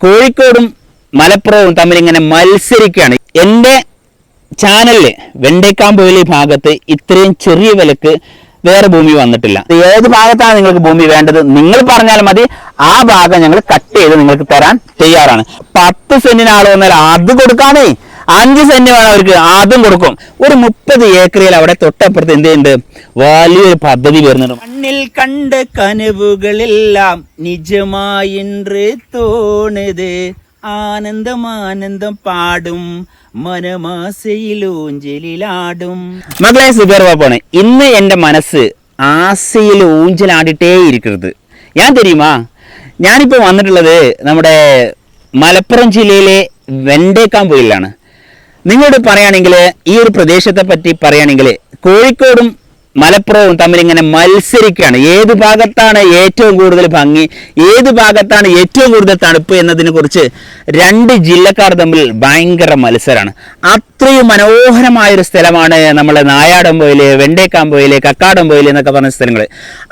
കോഴിക്കോടും മലപ്പുറവും തമ്മിൽ ഇങ്ങനെ മത്സരിക്കുകയാണ്. എൻ്റെ ചാനലില് വെണ്ടേക്കാമ്പൊയിലി ഭാഗത്ത് ഇത്രയും ചെറിയ വിലക്ക് വേറെ ഭൂമി വന്നിട്ടില്ല. ഏത് ഭാഗത്താണ് നിങ്ങൾക്ക് ഭൂമി വേണ്ടത് നിങ്ങൾ പറഞ്ഞാൽ മതി, ആ ഭാഗം ഞങ്ങൾ കട്ട് ചെയ്ത് നിങ്ങൾക്ക് തരാൻ തയ്യാറാണ്. 10 സെന്റിന് ആൾ വന്നാൽ അത് കൊടുക്കാനേ, 5 സെന്റ് വേണം അവർക്ക്, അതും കൊടുക്കും. ഒരു 30 ഏക്കറിൽ അവിടെ തൊട്ടപ്പുറത്ത് എന്ത് ചെയ്യുന്നുണ്ട്, വലിയൊരു പദ്ധതി വരുന്നുണ്ട്. മണ്ണിൽ കണ്ട കനവുകളെല്ലാം നിജമായിன்று തോണത്, ആനന്ദം ആനന്ദം പാടും മനമാസയിലൂഞ്ചലിലാടും. മകളെ സുബേർ ബാപ്പാണ്. ഇന്ന് എൻ്റെ മനസ്സ് ആസയിൽ ഊഞ്ചലാടിട്ടേ ഇരിക്കരുത്. ഞാൻ തരുമാ, ഞാനിപ്പോൾ വന്നിട്ടുള്ളത് നമ്മുടെ മലപ്പുറം ജില്ലയിലെ വെണ്ടേക്കാമ്പൊയിലാണ്. നിങ്ങളോട് പറയുകയാണെങ്കിൽ ഈ ഒരു പ്രദേശത്തെ പറ്റി പറയുകയാണെങ്കിൽ കോഴിക്കോടും മലപ്പുറവും തമ്മിൽ ഇങ്ങനെ മത്സരിക്കുകയാണ്. ഏത് ഭാഗത്താണ് ഏറ്റവും കൂടുതൽ ഭംഗി, ഏത് ഭാഗത്താണ് ഏറ്റവും കൂടുതൽ തണുപ്പ് എന്നതിനെ കുറിച്ച് 2 ജില്ലക്കാർ തമ്മിൽ ഭയങ്കര മത്സരമാണ്. അത്രയും മനോഹരമായൊരു സ്ഥലമാണ് നമ്മളെ നായാടംപൊയിൽ, വെണ്ടേക്കാമ്പൊയിൽ, കക്കാടംപൊയിൽ എന്നൊക്കെ പറഞ്ഞ സ്ഥലങ്ങൾ.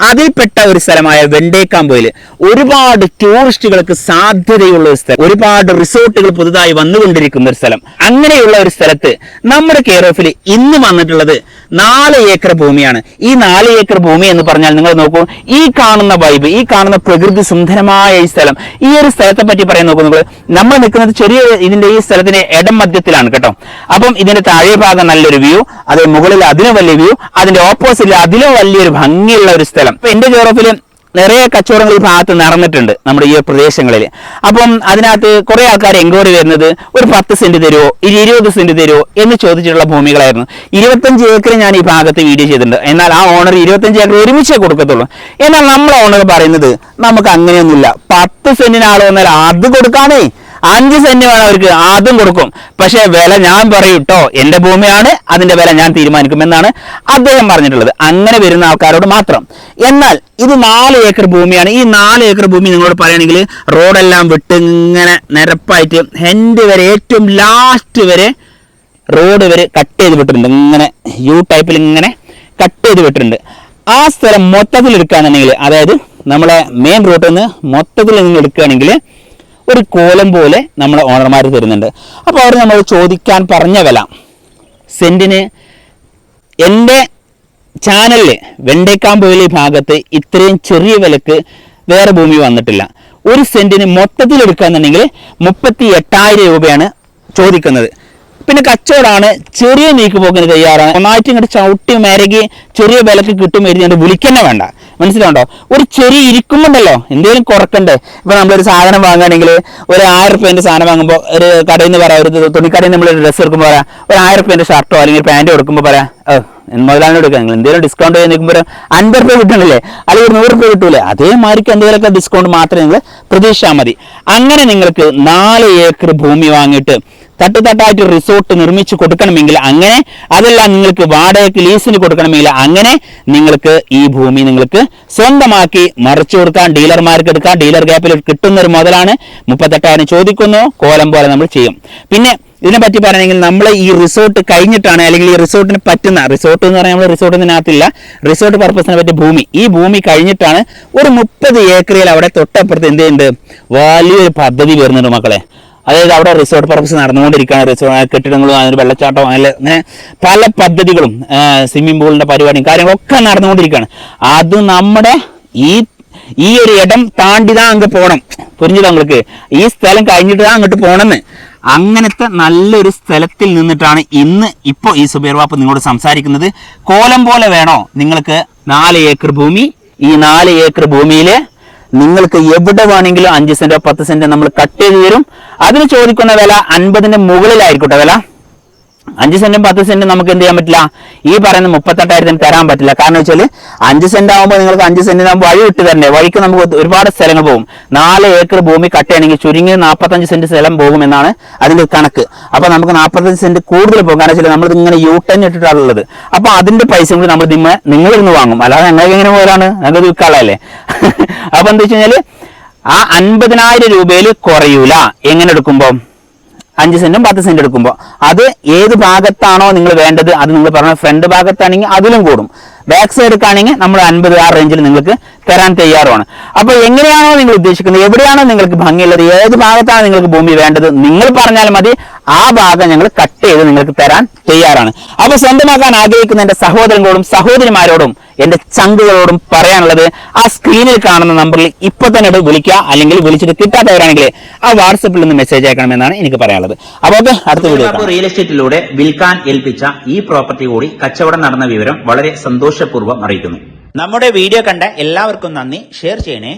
അതിൽപ്പെട്ട ഒരു സ്ഥലമായ വെണ്ടേക്കാമ്പൊയിൽ ഒരുപാട് ടൂറിസ്റ്റുകൾക്ക് സാധ്യതയുള്ള ഒരു സ്ഥലം, ഒരുപാട് റിസോർട്ടുകൾ പുതുതായി വന്നുകൊണ്ടിരിക്കുന്ന ഒരു സ്ഥലം. അങ്ങനെയുള്ള ഒരു സ്ഥലത്ത് നമ്മുടെ കെയർ ഓഫിൽ ഇന്ന് വന്നിട്ടുള്ളത് 4 ഏക്കർ ഭൂമിയാണ്. ഈ 4 ഏക്കർ ഭൂമി എന്ന് പറഞ്ഞാൽ നിങ്ങൾ നോക്കൂ, ഈ കാണുന്ന വൈബ്, ഈ കാണുന്ന പ്രകൃതി സുന്ദരമായ ഈ സ്ഥലം, ഈ ഒരു സ്ഥലത്തെ പറ്റി പറയാൻ നോക്കൂ നിങ്ങൾ. നമ്മൾ നിൽക്കുന്നത് ചെറിയ ഇതിന്റെ ഈ സ്ഥലത്തിന്റെ ഇടം മധ്യത്തിലാണ് കേട്ടോ. അപ്പം ഇതിന്റെ താഴെ ഭാഗം നല്ലൊരു വ്യൂ, അത് മുകളിൽ അതിലും വലിയ വ്യൂ, അതിന്റെ ഓപ്പോസിറ്റിൽ അതിലും വലിയൊരു ഭംഗിയുള്ള ഒരു സ്ഥലം. ഇപ്പൊ എന്റെ കെയർ ഓഫിൽ നിറയെ കച്ചവടങ്ങൾ ഈ ഭാഗത്ത് നടന്നിട്ടുണ്ട് നമ്മുടെ ഈ പ്രദേശങ്ങളിൽ. അപ്പം അതിനകത്ത് കുറെ ആൾക്കാർ എൻക്വയറി വരുന്നത് ഒരു 10 സെന്റ് തരുമോ, 20 സെന്റ് തരുമോ എന്ന് ചോദിച്ചിട്ടുള്ള ഭൂമികളായിരുന്നു. 25 ഏക്കർ ഞാൻ ഈ ഭാഗത്ത് വീഡിയോ ചെയ്തിട്ടുണ്ട്. എന്നാൽ ആ ഓണർ 25 ഏക്കർ ഒരുമിച്ചേ കൊടുക്കത്തുള്ളൂ. എന്നാൽ നമ്മളെ ഓണർ പറയുന്നത് നമുക്ക് അങ്ങനെയൊന്നുമില്ല, 10 സെന്റിന് ആൾ വന്നാൽ അത് കൊടുക്കാനേ, 5 സെന്റ് വേണം അവർക്ക്, അതും കൊടുക്കും. പക്ഷേ വില ഞാൻ പറയും കേട്ടോ, എൻ്റെ ഭൂമിയാണ്, അതിന്റെ വില ഞാൻ തീരുമാനിക്കുമെന്നാണ് അദ്ദേഹം പറഞ്ഞിട്ടുള്ളത്. അങ്ങനെ വരുന്ന ആൾക്കാരോട് മാത്രം. എന്നാൽ ഇത് 4 ഏക്കർ ഭൂമിയാണ്. ഈ 4 ഏക്കർ ഭൂമി നിങ്ങളോട് പറയുകയാണെങ്കിൽ റോഡെല്ലാം വിട്ട് ഇങ്ങനെ നിരപ്പായിട്ട് ഹെൻഡ് വരെ, ഏറ്റവും ലാസ്റ്റ് വരെ റോഡ് വരെ കട്ട് ചെയ്ത് വിട്ടിട്ടുണ്ട്. ഇങ്ങനെ യു ടൈപ്പിൽ ഇങ്ങനെ കട്ട് ചെയ്ത് വിട്ടിട്ടുണ്ട്. ആ സ്ഥലം മൊത്തത്തിൽ എടുക്കുകയാണെന്നുണ്ടെങ്കിൽ, അതായത് നമ്മളെ മെയിൻ റൂട്ടിൽ നിന്ന് മൊത്തത്തിൽ നിങ്ങൾ എടുക്കുകയാണെങ്കിൽ ഒരു കോലം പോലെ നമ്മളെ ഓണർമാർ തരുന്നുണ്ട്. അപ്പോൾ അവർ നമ്മൾ ചോദിക്കാൻ പറഞ്ഞ വില സെന്റിന് എൻ്റെ ചാനലിൽ വെണ്ടേക്കാമ്പൊയിലി ഭാഗത്ത് ഇത്രയും ചെറിയ വിലക്ക് വേറെ ഭൂമി വന്നിട്ടില്ല. ഒരു സെന്റിന് മൊത്തത്തിൽ എടുക്കുകയെന്നുണ്ടെങ്കിൽ 38,000 രൂപയാണ് ചോദിക്കുന്നത്. പിന്നെ കച്ചവടമാണ്, ചെറിയ നീക്കുപോക്കിന് തയ്യാറാണ്. ഒന്നായിട്ട് ഇങ്ങോട്ട് ചവിട്ടി മരകി ചെറിയ വിലക്ക് കിട്ടും എഴുതിയാണ്ട് വിളിക്കന്നെ വേണ്ട. മനസ്സിലാവുണ്ടോ? ഒരു ചെറിയ ഇരിക്കുമ്പോണ്ടല്ലോ എന്തെങ്കിലും കുറക്കണ്ടേ. ഇപ്പൊ നമ്മളൊരു സാധനം വാങ്ങുകയാണെങ്കിൽ ഒരു 1000 രൂപേന്റെ സാധനം വാങ്ങുമ്പോൾ ഒരു കടയിൽ നിന്ന് പറയാം, ഒരു തുണിക്കടയിൽ നമ്മൾ ഡ്രസ്സ് എടുക്കുമ്പോൾ പറയാം, ഒരു 1000 രൂപേന്റെ ഷർട്ടോ അല്ലെങ്കിൽ പാൻറ്റോ എടുക്കുമ്പോൾ പറയാം, മുതലാണ് എടുക്കുക, നിങ്ങൾ എന്തെങ്കിലും ഡിസ്കൗണ്ട് ചെയ്ത് നിൽക്കുമ്പോൾ 50 രൂപ കിട്ടണില്ലേ, അല്ലെങ്കിൽ 100 രൂപ കിട്ടൂലേ, അതേമാതിരിക്ക് എന്തെങ്കിലുമൊക്കെ ഡിസ്കൗണ്ട് മാത്രമേ നിങ്ങൾ പ്രതീക്ഷിച്ചാൽ മതി. അങ്ങനെ നിങ്ങൾക്ക് 4 ഏക്കർ ഭൂമി വാങ്ങിയിട്ട് തട്ടുതട്ടായിട്ട് റിസോർട്ട് നിർമ്മിച്ച് കൊടുക്കണമെങ്കിൽ അങ്ങനെ, അതെല്ലാം നിങ്ങൾക്ക് വാടകയ്ക്ക് ലീസിന് കൊടുക്കണമെങ്കിൽ അങ്ങനെ നിങ്ങൾക്ക് ഈ ഭൂമി നിങ്ങൾക്ക് സ്വന്തമാക്കി മറിച്ചു കൊടുക്കാൻ, ഡീലർമാർക്ക് എടുക്കാം. ഡീലർ ഗ്യാപ്പിൽ കിട്ടുന്നൊരു മുതലാണ് 38,000 ചോദിക്കുന്നു, കോലം പോലെ നമ്മൾ ചെയ്യും. പിന്നെ ഇതിനെപ്പറ്റി പറയണമെങ്കിൽ നമ്മൾ ഈ റിസോർട്ട് കഴിഞ്ഞിട്ടാണ്, അല്ലെങ്കിൽ ഈ റിസോർട്ടിന് പറ്റുന്ന, റിസോർട്ട് എന്ന് പറഞ്ഞാൽ നമ്മൾ റിസോർട്ടിനകത്തില്ല, റിസോർട്ട് പർപ്പസിനെ പറ്റിയ ഭൂമി, ഈ ഭൂമി കഴിഞ്ഞിട്ടാണ് ഒരു 30 ഏക്കറിൽ അവിടെ തൊട്ടപ്പുറത്ത് എന്ത് ചെയ്യുന്നുണ്ട്, വലിയൊരു പദ്ധതി വരുന്നുണ്ട് മക്കളെ. അതായത് അവിടെ റിസോർട്ട് പർപ്പസ് നടന്നുകൊണ്ടിരിക്കുകയാണ്. കെട്ടിടങ്ങളും അതിന് വെള്ളച്ചാട്ടവും അങ്ങനെ പല പദ്ധതികളും, സ്വിമ്മിംഗ് പൂളിന്റെ പരിപാടിയും കാര്യങ്ങളൊക്കെ നടന്നുകൊണ്ടിരിക്കുകയാണ്. അത് നമ്മുടെ ഈ ഒരു ഇടം താണ്ടിതാ അങ്ങ് പോകണം. പുരിഞ്ഞിതാ നിങ്ങൾക്ക്, ഈ സ്ഥലം കഴിഞ്ഞിട്ട് അങ്ങോട്ട് പോകണമെന്ന്. അങ്ങനത്തെ നല്ലൊരു സ്ഥലത്തിൽ നിന്നിട്ടാണ് ഇപ്പോൾ ഈ സുബൈർ ബാപ്പ നിങ്ങളോട് സംസാരിക്കുന്നത്. കോലം പോലെ വേണോ നിങ്ങൾക്ക് 4 ഏക്കർ ഭൂമി? ഈ 4 ഏക്കർ ഭൂമിയിൽ നിങ്ങൾക്ക് എവിടെ വേണമെങ്കിലും 5 സെന്റോ 10 സെന്റോ നമ്മൾ കട്ട് ചെയ്ത് തരും. അതിന് ചോദിക്കുന്ന വില 50ന്റെ മുകളിലായിരിക്കട്ടെ വില. 5 സെന്റും 10 സെന്റും നമുക്ക് എന്ത് ചെയ്യാൻ പറ്റില്ല, ഈ പറയുന്ന 38,000 തരാൻ പറ്റില്ല. കാരണം വെച്ചാൽ 5 സെന്റ് ആകുമ്പോൾ നിങ്ങൾക്ക് 5 സെന്റിനാകുമ്പോൾ വഴി വിട്ട് തരണ്ടേ, വഴിക്ക് നമുക്ക് ഒരുപാട് സ്ഥലങ്ങൾ പോകും. 4 ഏക്കർ ഭൂമി കട്ട് ചെയ്യണമെങ്കിൽ ചുരുങ്ങി 45 സെന്റ് സ്ഥലം പോകും എന്നാണ് അതിന്റെ കണക്ക്. അപ്പൊ നമുക്ക് 45 സെന്റ് കൂടുതൽ പോകും. കാരണം വെച്ചാൽ നമ്മൾ ഇങ്ങനെ U-turn ഇട്ടിട്ടുള്ളത്. അപ്പൊ അതിന്റെ പൈസ കൂടി നമ്മൾ നിങ്ങളിൽ നിന്ന് വാങ്ങും. അല്ലാതെ ഞങ്ങൾക്ക് എങ്ങനെ പോലാണ്, ഞങ്ങൾക്ക് വിൽക്കാളല്ലേ. അപ്പൊ എന്താ വെച്ച് കഴിഞ്ഞാല് ആ 50,000 രൂപയിൽ കുറയൂല. എങ്ങനെ എടുക്കുമ്പോൾ 5 സെന്റും 10 സെന്റ് എടുക്കുമ്പോൾ അത് ഏത് ഭാഗത്താണോ നിങ്ങൾ വേണ്ടത്, അത് നിങ്ങൾ പറഞ്ഞ ഫ്രണ്ട് ഭാഗത്താണെങ്കിൽ അതിലും കൂടും. ബാക്ക് സൈഡ് എടുക്കുകയാണെങ്കിൽ നമ്മൾ 50 ആ റേഞ്ചിൽ നിങ്ങൾക്ക് തരാൻ തയ്യാറുമാണ്. അപ്പൊ എങ്ങനെയാണോ നിങ്ങൾ ഉദ്ദേശിക്കുന്നത്, എവിടെയാണോ നിങ്ങൾക്ക് ഭംഗിയുള്ളത്, ഏത് ഭാഗത്താണ് നിങ്ങൾക്ക് ഭൂമി വേണ്ടത്, നിങ്ങൾ പറഞ്ഞാൽ മതി, ആ ഭാഗം ഞങ്ങൾ കട്ട് ചെയ്ത് നിങ്ങൾക്ക് തരാൻ തയ്യാറാണ്. അപ്പൊ സ്വന്തമാക്കാൻ ആഗ്രഹിക്കുന്ന എന്റെ സഹോദരങ്ങളോടും സഹോദരിമാരോടും എന്റെ ചങ്കുകളോടും പറയാനുള്ളത്, ആ സ്ക്രീനിൽ കാണുന്ന നമ്പറിൽ ഇപ്പൊ തന്നെ വിളിക്കുക, അല്ലെങ്കിൽ വിളിച്ചിട്ട് കിട്ടാത്തവരാണെങ്കിൽ ആ വാട്സപ്പിൽ നിന്ന് മെസ്സേജ് അയക്കണമെന്നാണ് എനിക്ക് പറയാനുള്ളത്. അപ്പൊ അടുത്ത വീഡിയോ. റിയൽ എസ്റ്റേറ്റിലൂടെ വിൽക്കാൻ ഏൽപ്പിച്ച ഈ പ്രോപ്പർട്ടി കൂടി കച്ചവടം നടന്ന വിവരം വളരെ സന്തോഷപൂർവ്വം അറിയിക്കുന്നു. നമ്മുടെ വീഡിയോ കണ്ട എല്ലാവർക്കും നന്ദി. ഷെയർ ചെയ്യണേ.